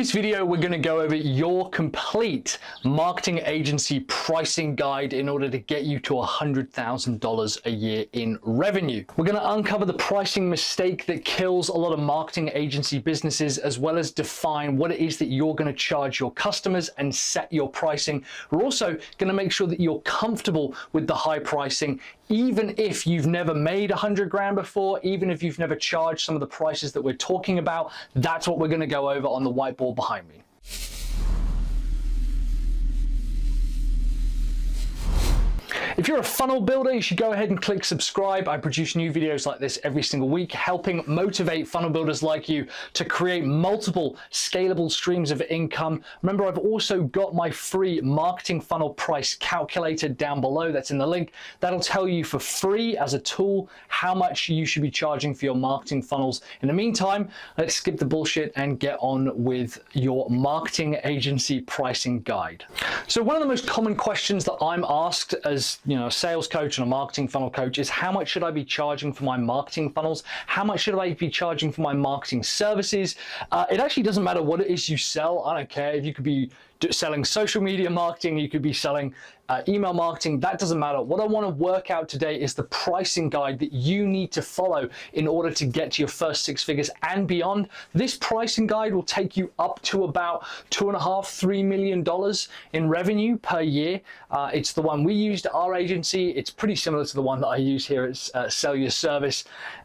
this video, we're going to go over your complete marketing agency pricing guide in order to get you to $100,000 a year in revenue. We're going to uncover the pricing mistake that kills a lot of marketing agency businesses, as well as define what it is that you're going to charge your customers and set your pricing. We're also going to make sure that you're comfortable with the high pricing, even if you've never made 100 grand before, even if you've never charged some of the prices that we're talking about. That's what we're going to go over on the whiteboard behind me. If you're a funnel builder, you should go ahead and click subscribe. I produce new videos like this every single week, helping motivate funnel builders like you to create multiple scalable streams of income. Remember, I've also got my free marketing funnel price calculator down below. That's in the link. That'll tell you for free as a tool how much you should be charging for your marketing funnels. In the meantime, let's skip the bullshit and get on with your marketing agency pricing guide. So one of the most common questions that I'm asked as a sales coach and a marketing funnel coach is, how much should I be charging for my marketing funnels? How much should I be charging for my marketing services? It actually doesn't matter what it is you sell. I don't care if you could be selling social media marketing, you could be selling email marketing, that doesn't matter. What I want to work out today is the pricing guide that you need to follow in order to get to your first 6 figures and beyond. This pricing guide will take you up to about $2.5–3 million in revenue per year. It's the one we used at our agency. It's pretty similar to the one that I use here at Sell Your Service.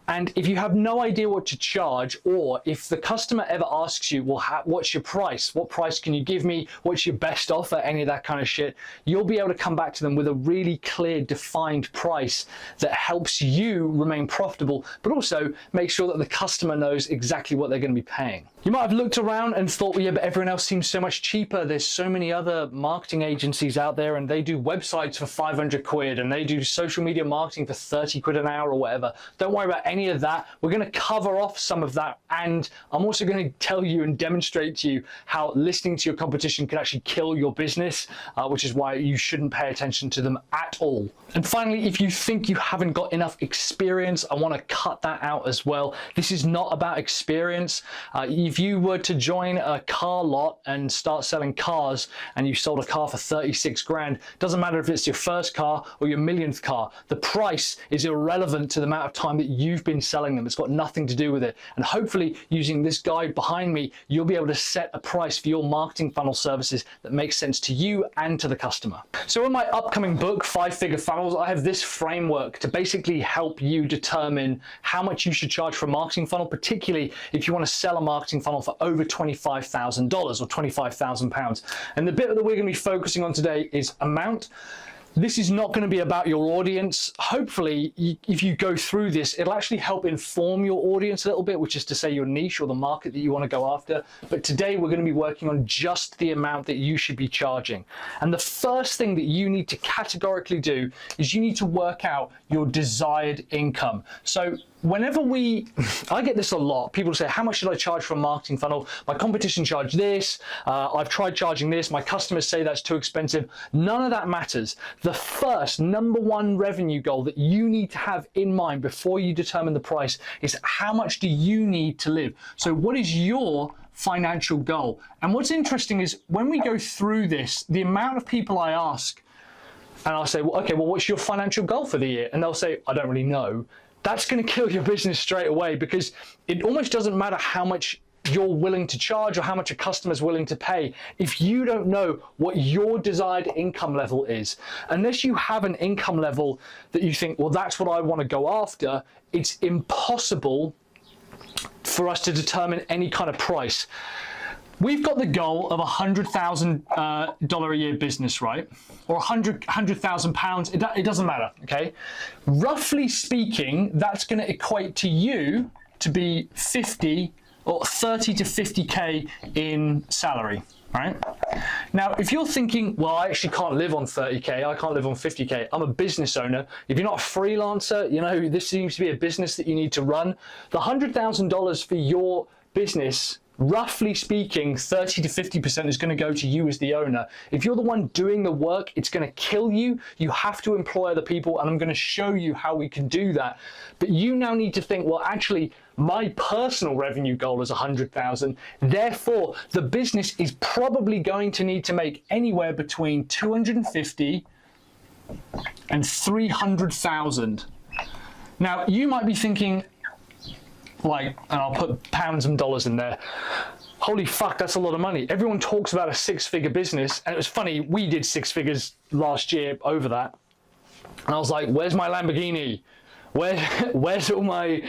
And if you have no idea what to charge, or if the customer ever asks you, well, what's your price? What price can you give me? What's your best offer? Any of that kind of shit, you'll be able to come back to them with a really clear, defined price that helps you remain profitable, but also make sure that the customer knows exactly what they're going to be paying. You might have looked around and thought, well, yeah, but everyone else seems so much cheaper. There's so many other marketing agencies out there, and they do websites for 500 quid, and they do social media marketing for 30 quid an hour or whatever. Don't worry about any of that. We're going to cover off some of that, and I'm also going to tell you and demonstrate to you how listening to your competition can actually kill your business, which is why you shouldn't pay attention to them at all. And finally, if you think you haven't got enough experience, I want to cut that out as well. This is not about experience. If you were to join a car lot and start selling cars, and you sold a car for 36 grand, doesn't matter if it's your first car or your millionth car, the price is irrelevant to the amount of time that you've been selling them. It's got nothing to do with it. And hopefully, using this guide behind me, you'll be able to set a price for your marketing funnel services that makes sense to you and to the customer. So in my upcoming book, 5-Figure Funnels, I have this framework to basically help you determine how much you should charge for a marketing funnel, particularly if you want to sell a marketing funnel for over $25,000 or £25,000. And the bit that we're going to be focusing on today is amount. This is not going to be about your audience. Hopefully, if you go through this, it'll actually help inform your audience a little bit, which is to say your niche or the market that you want to go after. But today we're going to be working on just the amount that you should be charging. And the first thing that you need to categorically do is you need to work out your desired income. So whenever I get this a lot, people say, how much should I charge for a marketing funnel? My competition charge this, I've tried charging this, my customers say that's too expensive. None of that matters. The first #1 revenue goal that you need to have in mind before you determine the price is, how much do you need to live? So what is your financial goal? And what's interesting is, when we go through this, the amount of people I ask, and I'll say, well, okay, well, what's your financial goal for the year? And they'll say, I don't really know. That's going to kill your business straight away, because it almost doesn't matter how much you're willing to charge or how much a customer's willing to pay if you don't know what your desired income level is. Unless you have an income level that you think, well, that's what I want to go after, it's impossible for us to determine any kind of price. We've got the goal of $100,000 a year business, right? Or £100,000. It doesn't matter, okay? Roughly speaking, that's going to equate to you to be 50 or 30 to 50K in salary, right? Now, if you're thinking, well, I actually can't live on 30K, I can't live on 50K, I'm a business owner. If you're not a freelancer, this seems to be a business that you need to run. The $100,000 for your business roughly speaking, 30 to 50% is going to go to you as the owner. If you're the one doing the work, it's going to kill you. You have to employ other people, and I'm going to show you how we can do that. But you now need to think, well, actually, my personal revenue goal is 100,000. Therefore, the business is probably going to need to make anywhere between 250 and 300,000. Now, you might be thinking, like, and I'll put pounds and dollars in there, holy fuck, that's a lot of money. Everyone talks about a six-figure business, and it was funny, we did six figures last year over that, and I was like, where's my Lamborghini? Where's all my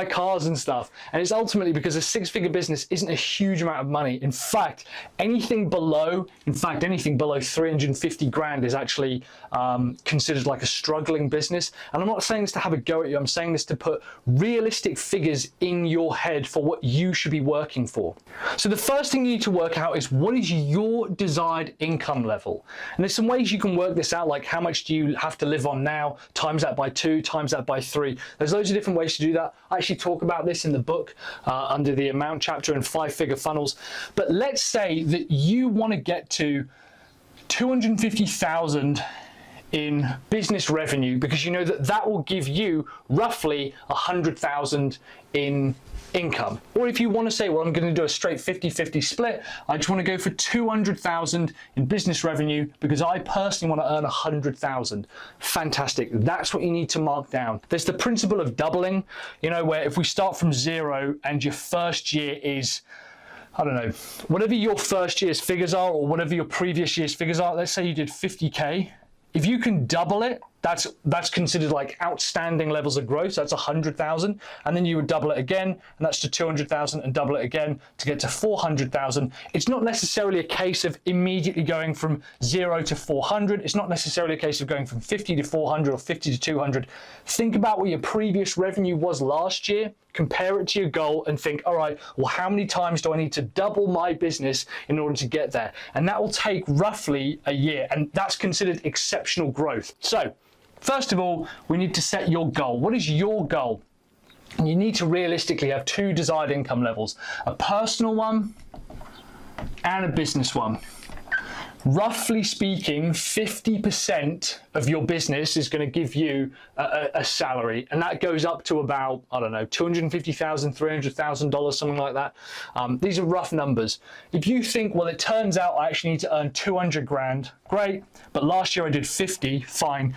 cars and stuff? And it's ultimately because a six-figure business isn't a huge amount of money. In fact, anything below 350 grand is actually considered like a struggling business. And I'm not saying this to have a go at you. I'm saying this to put realistic figures in your head for what you should be working for. So the first thing you need to work out is, what is your desired income level? And there's some ways you can work this out, like how much do you have to live on now, times that by 2, times that by 3. There's loads of different ways to do that. I actually talk about this in the book under the amount chapter and 5-figure funnels. But let's say that you want to get to 250,000 in business revenue, because you know that that will give you roughly 100,000 in income. Or if you want to say, well, I'm going to do a straight 50-50 split, I just want to go for 200,000 in business revenue because I personally want to earn 100,000. Fantastic. That's what you need to mark down. There's the principle of doubling, you know, where if we start from 0 and your first year is, I don't know, whatever your first year's figures are, or whatever your previous year's figures are, let's say you did 50K. If you can double it, that's considered like outstanding levels of growth. So that's 100,000, and then you would double it again, and that's to 200,000, and double it again to get to 400,000. It's not necessarily a case of immediately going from 0 to 400. It's not necessarily a case of going from 50 to 400 or 50 to 200. Think about what your previous revenue was last year, compare it to your goal, and think, all right, well, how many times do I need to double my business in order to get there? And that will take roughly a year, and that's considered exceptional growth. So first of all, we need to set your goal. What is your goal? And you need to realistically have 2 desired income levels, a personal one and a business one. Roughly speaking, 50% of your business is going to give you a salary, and that goes up to about, I don't know, $250,000, $300,000, something like that. These are rough numbers. If you think, well, it turns out I actually need to earn 200 grand, great, but last year I did 50, fine.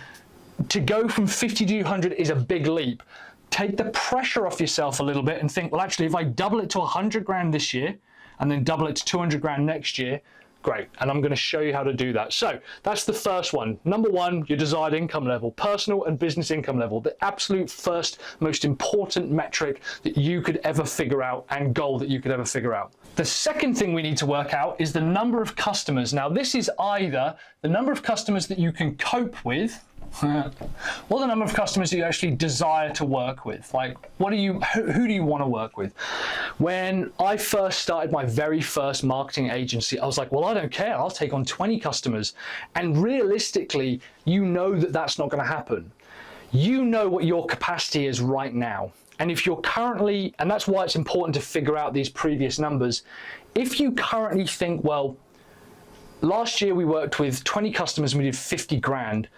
To go from 50 to 200 is a big leap. Take the pressure off yourself a little bit and think, well, actually, if I double it to 100 grand this year and then double it to 200 grand next year, great. And I'm going to show you how to do that. So that's the first one. Number 1, your desired income level, personal and business income level, the absolute first, most important metric that you could ever figure out and goal that you could ever figure out. The second thing we need to work out is the number of customers. Now, this is either the number of customers that you can cope with, or the number of customers that you actually desire to work with. Like, who do you want to work with? When I first started my very first marketing agency, I was like, well, I don't care, I'll take on 20 customers. And realistically, you know that that's not going to happen. You know what your capacity is right now. And if you're currently, and that's why it's important to figure out these previous numbers, if you currently think, well, last year we worked with 20 customers and we did 50 grand,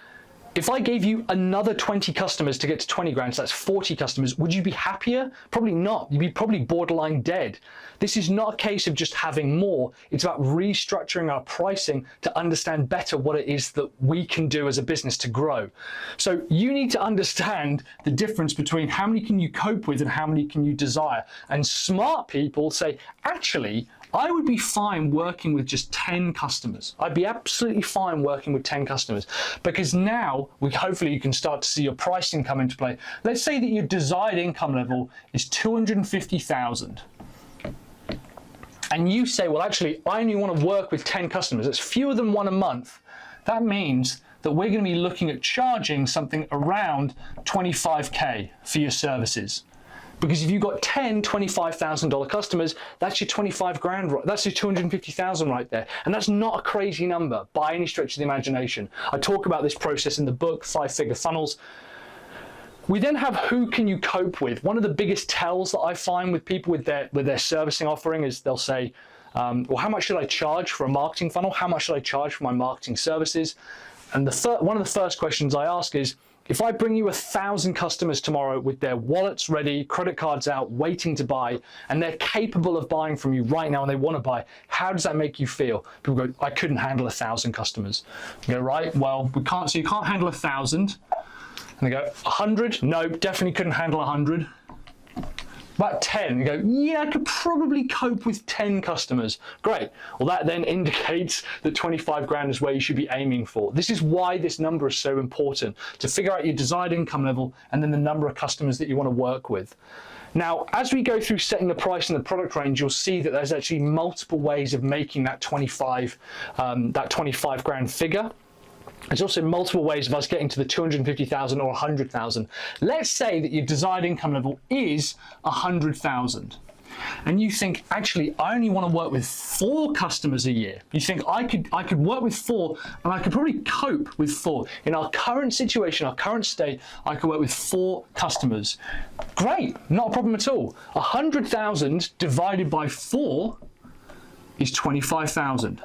if I gave you another 20 customers to get to 20 grand, so that's 40 customers, would you be happier? Probably not. You'd be probably borderline dead. This is not a case of just having more. It's about restructuring our pricing to understand better what it is that we can do as a business to grow. So you need to understand the difference between how many can you cope with and how many can you desire. And smart people say, actually, I would be fine working with just 10 customers. I'd be absolutely fine working with 10 customers, because now hopefully you can start to see your pricing come into play. Let's say that your desired income level is 250,000. And you say, well, actually, I only want to work with 10 customers. It's fewer than 1 a month. That means that we're going to be looking at charging something around 25K for your services. Because if you've got 10 $25,000 customers, that's your 25 grand, that's your 250,000 right there. And that's not a crazy number by any stretch of the imagination. I talk about this process in the book, 5-figure funnels. We then have who can you cope with. One of the biggest tells that I find with people with their servicing offering is they'll say, well, how much should I charge for a marketing funnel? How much should I charge for my marketing services? And one of the first questions I ask is, if I bring you 1,000 customers tomorrow with their wallets ready, credit cards out, waiting to buy, and they're capable of buying from you right now and they want to buy, how does that make you feel? People go, I couldn't handle 1,000 customers. You go, right, well, we can't, so you can't handle 1,000. And they go, 100? No, definitely couldn't handle 100. About 10, you go, yeah, I could probably cope with 10 customers. Great. Well, that then indicates that 25 grand is where you should be aiming for. This is why this number is so important, to figure out your desired income level and then the number of customers that you want to work with. Now, as we go through setting the price and the product range, you'll see that there's actually multiple ways of making that 25 grand figure. There's also multiple ways of us getting to the 250,000 or 100,000. Let's say that your desired income level is 100,000. And you think, actually, I only want to work with 4 customers a year. You think I could work with 4 and I could probably cope with 4. In our current situation, our current state, I could work with 4 customers. Great, not a problem at all. 100,000 divided by 4 is 25,000.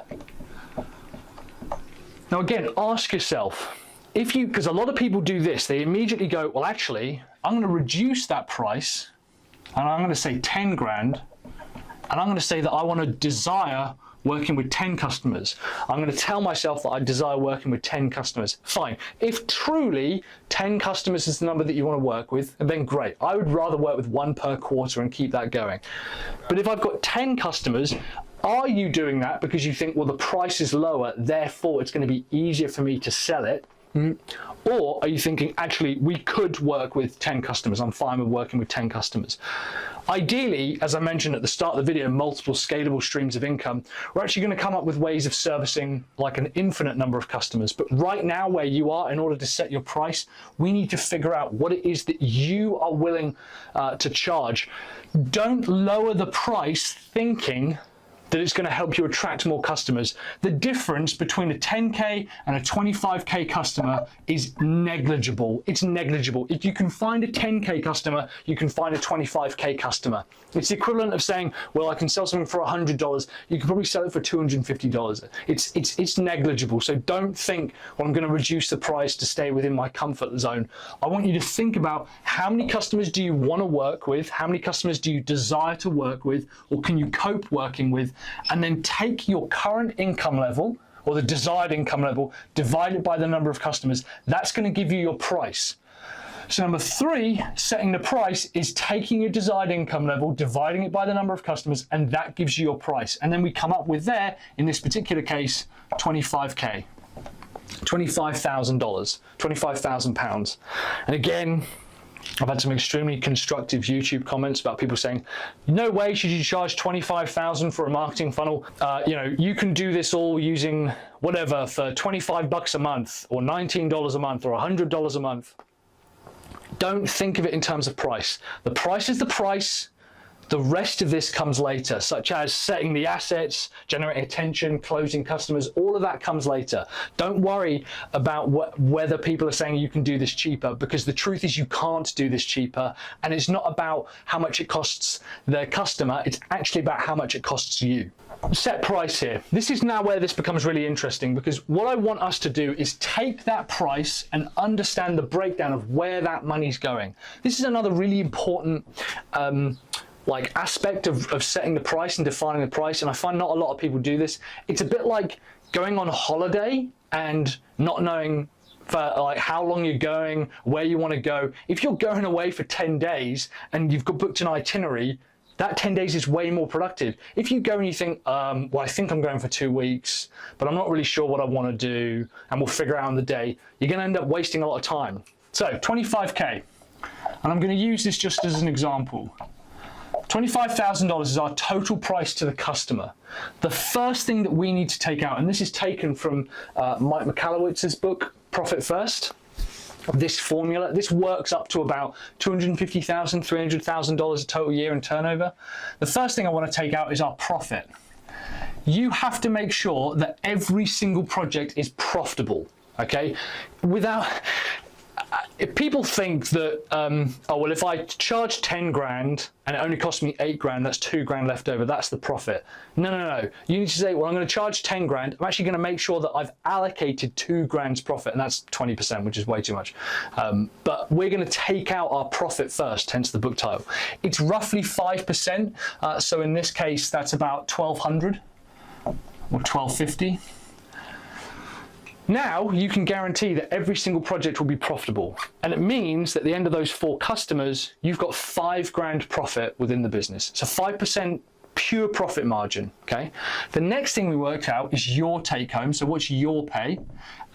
Now again, ask yourself, because a lot of people do this, they immediately go, well, actually, I'm going to reduce that price and I'm going to say 10 grand and I'm going to say that I want to desire working with 10 customers. I'm going to tell myself that I desire working with 10 customers. Fine. If truly 10 customers is the number that you want to work with, then great. I would rather work with 1 per quarter and keep that going. But if I've got 10 customers, are you doing that because you think, well, the price is lower, therefore it's going to be easier for me to sell it? Or are you thinking, actually, we could work with 10 customers. I'm fine with working with 10 customers. Ideally, as I mentioned at the start of the video, multiple scalable streams of income, we're actually going to come up with ways of servicing like an infinite number of customers. But right now where you are, in order to set your price, we need to figure out what it is that you are willing to charge. Don't lower the price thinking that it's going to help you attract more customers. The difference between a 10K and a 25K customer is negligible. It's negligible. If you can find a 10K customer, you can find a 25K customer. It's the equivalent of saying, well, I can sell something for $100. You can probably sell it for $250. It's negligible. So don't think, well, I'm going to reduce the price to stay within my comfort zone. I want you to think about how many customers do you want to work with? How many customers do you desire to work with? Or can you cope working with? And then take your current income level or the desired income level, divide it by the number of customers. That's going to give you your price. So number 3, setting the price, is taking your desired income level, dividing it by the number of customers, and that gives you your price. And then we come up with there, in this particular case, 25K, $25,000, 25,000 pounds. And again, I've had some extremely constructive YouTube comments about people saying, no way should you charge 25,000 for a marketing funnel. You can do this all using whatever for 25 bucks a month or $19 a month or $100 a month. Don't think of it in terms of price. The price is the price. The rest of this comes later, such as setting the assets, generating attention, closing customers. All of that comes later. Don't worry about whether people are saying you can do this cheaper, because the truth is you can't do this cheaper. And it's not about how much it costs their customer. It's actually about how much it costs you. Set price here. This is now where this becomes really interesting, because what I want us to do is take that price and understand the breakdown of where that money's going. This is another really important aspect of setting the price and defining the price, and I find not a lot of people do this. It's a bit like going on a holiday and not knowing for how long you're going, where you want to go. If you're going away for 10 days and you've got booked an itinerary, that 10 days is way more productive. If you go and you think, well, I think I'm going for 2 weeks, but I'm not really sure what I want to do, and we'll figure out on the day, you're going to end up wasting a lot of time. So 25K, and I'm going to use this just as an example. $25,000 is our total price to the customer. The first thing that we need to take out, and this is taken from Mike Michalowicz's book, Profit First, this formula, this works up to about $250,000, $300,000 a total year in turnover. The first thing I want to take out is our profit. You have to make sure that every single project is profitable, okay? if people think that, oh, well, if I charge 10 grand and it only costs me 8 grand, that's 2 grand left over, that's the profit. No, no, no. You need to say, well, I'm going to charge 10 grand. I'm actually going to make sure that I've allocated 2 grand's profit, and that's 20%, which is way too much. But we're going to take out our profit first, hence the book title. It's roughly 5%. So in this case, that's about 1,200 or 1,250. Now you can guarantee that every single project will be profitable. And it means that at the end of those 4 customers, you've got 5 grand profit within the business. So 5% pure profit margin, okay? The next thing we worked out is your take home. So what's your pay?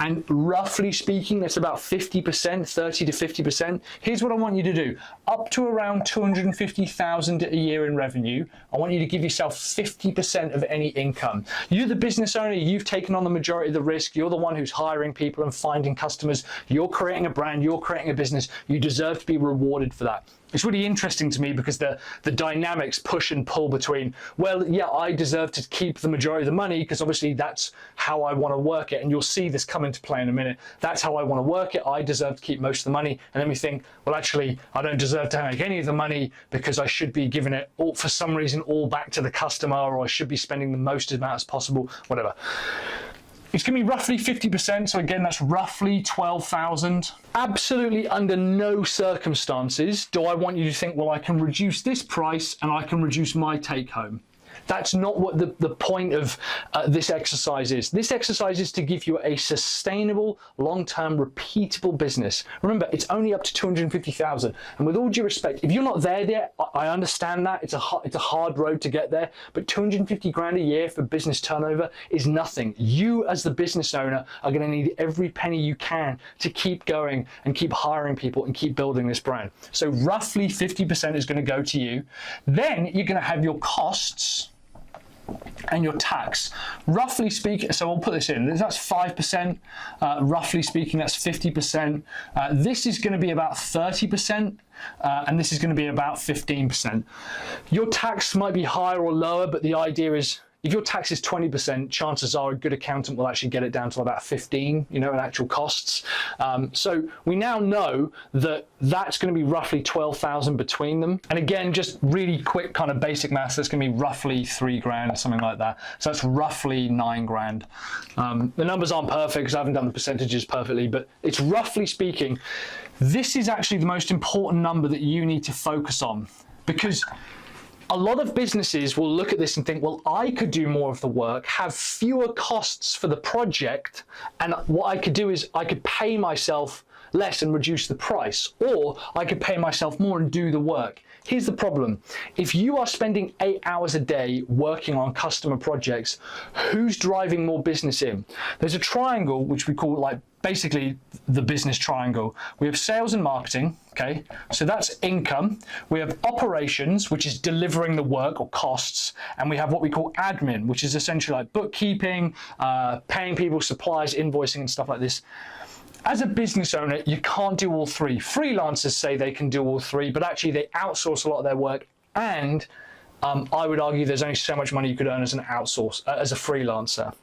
And roughly speaking, that's about 50%, 30 to 50%. Here's what I want you to do. Up to around 250,000 a year in revenue, I want you to give yourself 50% of any income. You're the business owner, you've taken on the majority of the risk, you're the one who's hiring people and finding customers, you're creating a brand, you're creating a business, you deserve to be rewarded for that. It's really interesting to me because the dynamics push and pull between, well, yeah, I deserve to keep the majority of the money because obviously that's how I want to work it. And you'll see this come into play in a minute. That's how I want to work it. I deserve to keep most of the money. And then we think, well, actually, I don't deserve to make any of the money because I should be giving it all, for some reason, all back to the customer, or I should be spending the most amount as possible, whatever. It's going to be roughly 50%, so again, that's roughly 12,000. Absolutely under no circumstances do I want you to think, well, I can reduce this price and I can reduce my take home. That's not what the point of this exercise is. This exercise is to give you a sustainable, long-term, repeatable business. Remember, it's only up to 250,000. And with all due respect, if you're not there yet, I understand that. It's a hard road to get there. But 250 grand a year for business turnover is nothing. You, as the business owner, are going to need every penny you can to keep going and keep hiring people and keep building this brand. So roughly 50% is going to go to you. Then you're going to have your costs and your tax. Roughly speaking, so we'll put this in, that's 5%, roughly speaking, that's 50%. This is going to be about 30%, and this is going to be about 15%. Your tax might be higher or lower, but the idea is, if your tax is 20%, chances are a good accountant will actually get it down to about 15, in actual costs. So we now know that that's going to be roughly 12,000 between them. And again, just really quick kind of basic maths, that's going to be roughly 3 grand, something like that. So that's roughly 9 grand. The numbers aren't perfect because I haven't done the percentages perfectly, but it's roughly speaking, this is actually the most important number that you need to focus on, because a lot of businesses will look at this and think, well, I could do more of the work, have fewer costs for the project, and what I could do is I could pay myself less and reduce the price, or I could pay myself more and do the work. Here's the problem. If you are spending 8 hours a day working on customer projects, who's driving more business in? There's a triangle, which we call basically the business triangle. We have sales and marketing, okay? So that's income. We have operations, which is delivering the work or costs. And we have what we call admin, which is essentially like bookkeeping, paying people, supplies, invoicing, and stuff like this. As a business owner, you can't do all 3. Freelancers say they can do all 3, but actually they outsource a lot of their work. And I would argue there's only so much money you could earn as an as a freelancer.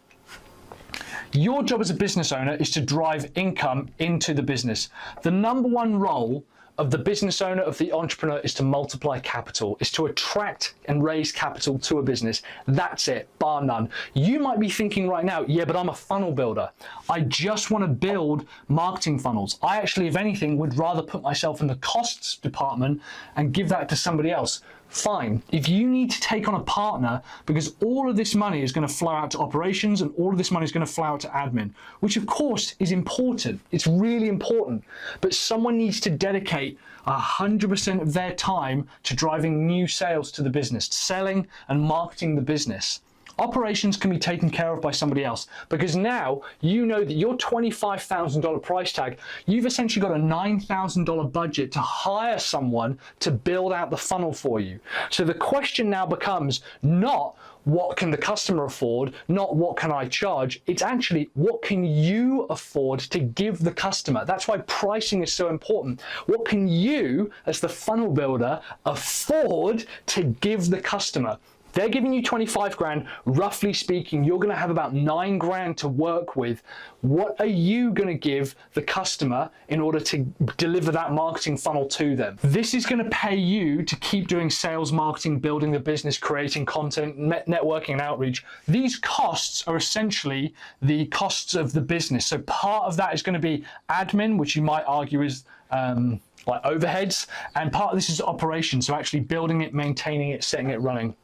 Your job as a business owner is to drive income into the business. The number one role of the business owner, of the entrepreneur, is to multiply capital, is to attract and raise capital to a business. That's it, bar none. You might be thinking right now, yeah, but I'm a funnel builder. I just want to build marketing funnels. I actually, if anything, would rather put myself in the costs department and give that to somebody else. Fine. If you need to take on a partner because all of this money is going to flow out to operations and all of this money is going to flow out to admin, which of course is important. It's really important. But someone needs to dedicate 100% of their time to driving new sales to the business, selling and marketing the business. Operations can be taken care of by somebody else, because now you know that your $25,000 price tag, you've essentially got a $9,000 budget to hire someone to build out the funnel for you. So the question now becomes not what can the customer afford, not what can I charge, it's actually what can you afford to give the customer. That's why pricing is so important. What can you, as the funnel builder, afford to give the customer? they're giving you 25 grand, roughly speaking, you're going to have about 9 grand to work with. What are you going to give the customer in order to deliver that marketing funnel to them? This is going to pay you to keep doing sales, marketing, building the business, creating content, networking and outreach. These costs are essentially the costs of the business. So part of that is going to be admin, which you might argue is like overheads, and part of this is operations, so actually building it, maintaining it, setting it running.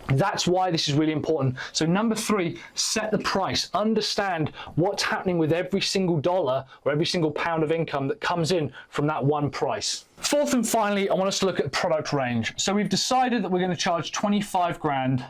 That's why this is really important. So number 3, set the price. Understand what's happening with every single dollar or every single pound of income that comes in from that one price. 4th and finally, I want us to look at product range. So we've decided that we're going to charge 25 grand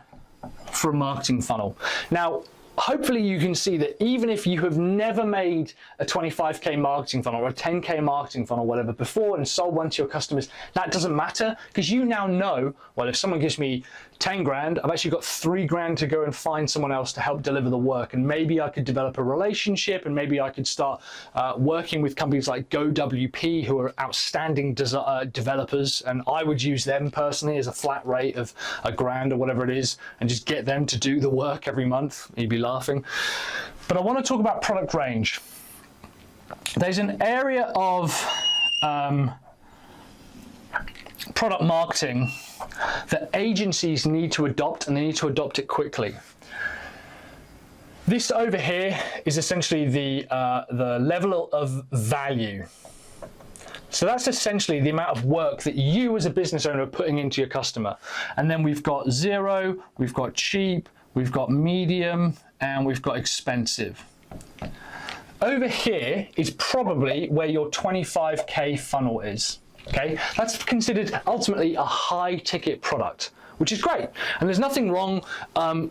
for a marketing funnel. Now, hopefully you can see that even if you have never made a 25k marketing funnel or a 10k marketing funnel, whatever, before and sold one to your customers, that doesn't matter, because you now know, well, if someone gives me 10 grand, I've actually got 3 grand to go and find someone else to help deliver the work. And maybe I could develop a relationship, and maybe I could start working with companies like GoWP, who are outstanding developers. And I would use them personally as a flat rate of $1 grand or whatever it is, and just get them to do the work every month. You'd be laughing. But I want to talk about product range. There's an area of product marketing that agencies need to adopt, and they need to adopt it quickly. This over here is essentially the level of value. So that's essentially the amount of work that you as a business owner are putting into your customer. And then we've got 0, we've got cheap, we've got medium, and we've got expensive. Over here is probably where your 25k funnel is. Okay, that's considered ultimately a high ticket product, which is great. And there's nothing wrong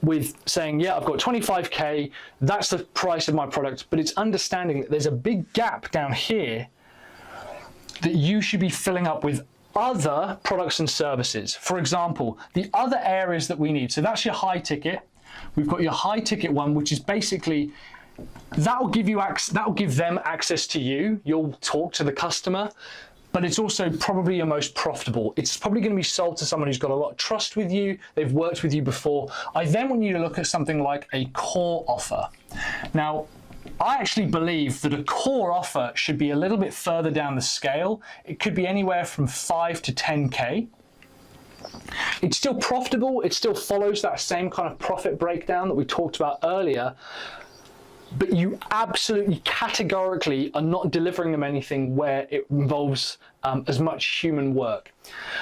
with saying, yeah, I've got 25k, that's the price of my product, but it's understanding that there's a big gap down here that you should be filling up with other products and services. For example, the other areas that we need. So that's your high ticket. We've got your high ticket one, which is basically, that will give them access to you. You'll talk to the customer, but it's also probably your most profitable. It's probably going to be sold to someone who's got a lot of trust with you. They've worked with you before. I then want you to look at something like a core offer. Now, I actually believe that a core offer should be a little bit further down the scale. It could be anywhere from 5 to 10k. It's still profitable. It still follows that same kind of profit breakdown that we talked about earlier. But you absolutely categorically are not delivering them anything where it involves as much human work.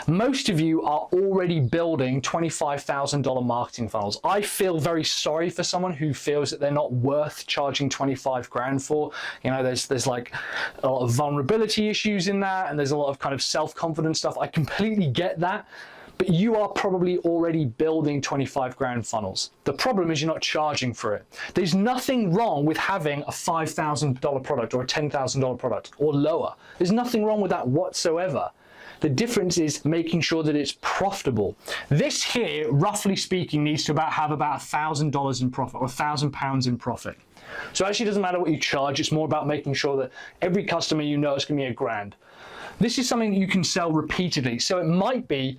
Most of you are already building $25,000 marketing funnels. I feel very sorry for someone who feels that they're not worth charging 25 grand for. You know, there's like a lot of vulnerability issues in that, and there's a lot of kind of self-confidence stuff. I completely get that. But you are probably already building 25 grand funnels. The problem is you're not charging for it. There's nothing wrong with having a $5,000 product or a $10,000 product or lower. There's nothing wrong with that whatsoever. The difference is making sure that it's profitable. This here, roughly speaking, needs to have about $1,000 in profit or £1,000 in profit. So actually it doesn't matter what you charge. It's more about making sure that every customer you know is going to be $1 grand. This is something that you can sell repeatedly. So it might be,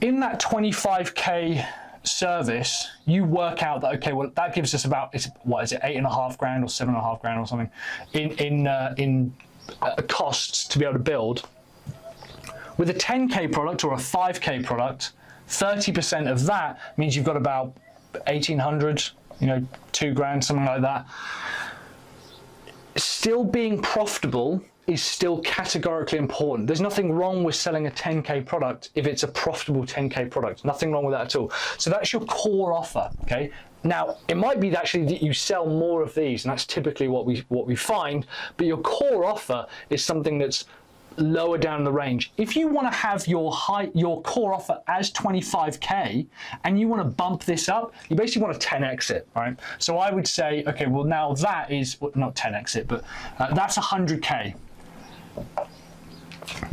in that 25k service, you work out that, okay, well, that gives us about, what is it, 8.5 grand or 7.5 grand or something in costs to be able to build. With a 10k product or a 5k product, 30% of that means you've got about 1,800, you know, 2 grand, something like that. Still being profitable is still categorically important. There's nothing wrong with selling a 10k product if it's a profitable 10k product. Nothing wrong with that at all. So that's your core offer, okay? Now, it might be actually that you sell more of these, and that's typically what we find, but your core offer is something that's lower down the range. If you want to have your core offer as 25k and you want to bump this up, you basically want to 10x it, right? So I would say, okay, well now that is, well, not 10x it, but that's 100k.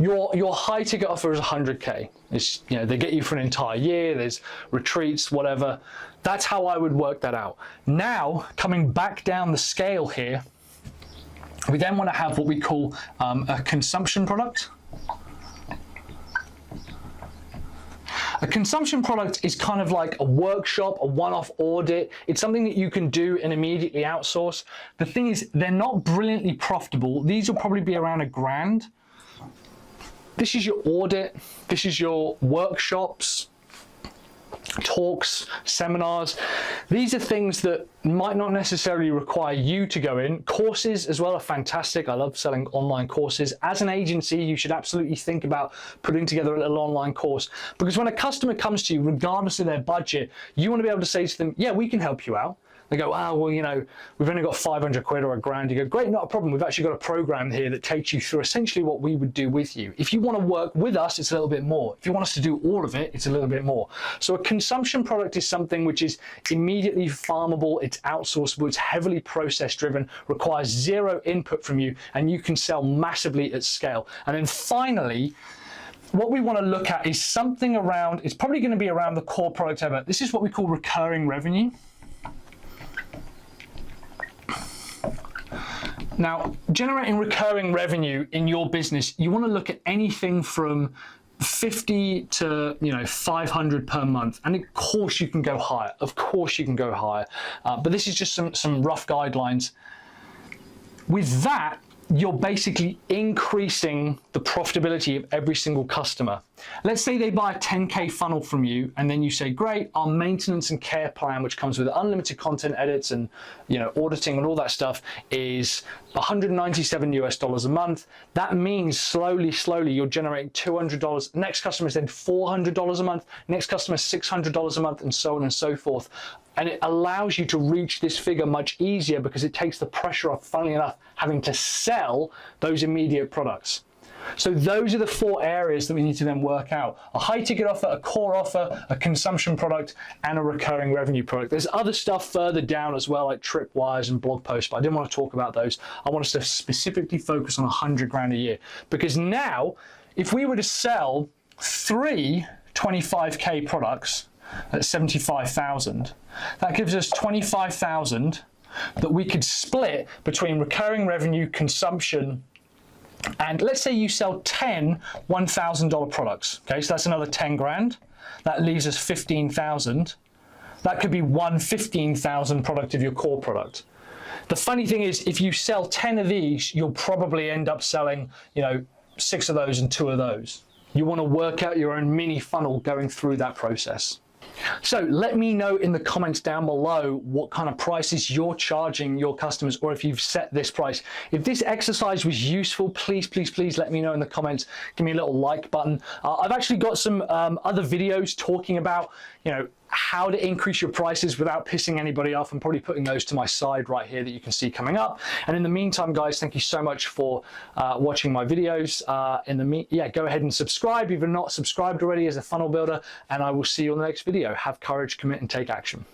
Your high ticket offer is 100k. It's, you know, they get you for an entire year, there's retreats, whatever. That's how I would work that out. Now, coming back down the scale here, we then want to have what we call a consumption product. A consumption product is kind of like a workshop, a one-off audit. It's something that you can do and immediately outsource. The thing is, they're not brilliantly profitable. These will probably be around $1,000. This is your audit. This is your workshops, talks, seminars. These are things that might not necessarily require you to go in. Courses as well are fantastic. I love selling online courses. As an agency, you should absolutely think about putting together a little online course, because when a customer comes to you, regardless of their budget, you want to be able to say to them, yeah, we can help you out. They go, oh, well, you know, we've only got 500 quid or $1,000. You go, great, not a problem. We've actually got a program here that takes you through essentially what we would do with you. If you want to work with us, it's a little bit more. If you want us to do all of it, it's a little bit more. So a consumption product is something which is immediately farmable, it's outsourceable, it's heavily process driven, requires zero input from you, and you can sell massively at scale. And then finally, what we want to look at is something around, it's probably going to be around the core product ever. This is what we call recurring revenue. Now, generating recurring revenue in your business, you want to look at anything from 50 to 500 per month, and of course you can go higher. Of course you can go higher, but this is just some rough guidelines. With that, you're basically increasing the profitability of every single customer. Let's say they buy a 10K funnel from you, and then you say, great, our maintenance and care plan, which comes with unlimited content edits and auditing and all that stuff, is $197 a month. That means slowly you're generating $200. Next customer is then $400 a month. Next customer is $600 a month, and so on and so forth. And it allows you to reach this figure much easier because it takes the pressure off, funnily enough, having to sell those immediate products. So those are the 4 areas that we need to then work out: a high ticket offer, a core offer, a consumption product, and a recurring revenue product. There's other stuff further down as well, like tripwires and blog posts, but I didn't want to talk about those. I want us to specifically focus on 100 grand a year, because now if we were to sell 3 25K products at 75,000, that gives us 25,000 that we could split between recurring revenue, consumption, and let's say you sell 10 $1,000 products. Okay, so that's another 10 grand. That leaves us 15,000. That could be one 15,000 product of your core product. The funny thing is, if you sell 10 of these, you'll probably end up selling 6 of those and 2 of those. You want to work out your own mini funnel going through that process. So let me know in the comments down below what kind of prices you're charging your customers, or if you've set this price. If this exercise was useful, please let me know in the comments. Give me a little like button. I've actually got some other videos talking about how to increase your prices without pissing anybody off. I'm probably putting those to my side right here that you can see coming up. And in the meantime, guys, thank you so much for watching my videos. Go ahead and subscribe if you're not subscribed already as a funnel builder, and I will see you on the next video. Have courage, commit, and take action.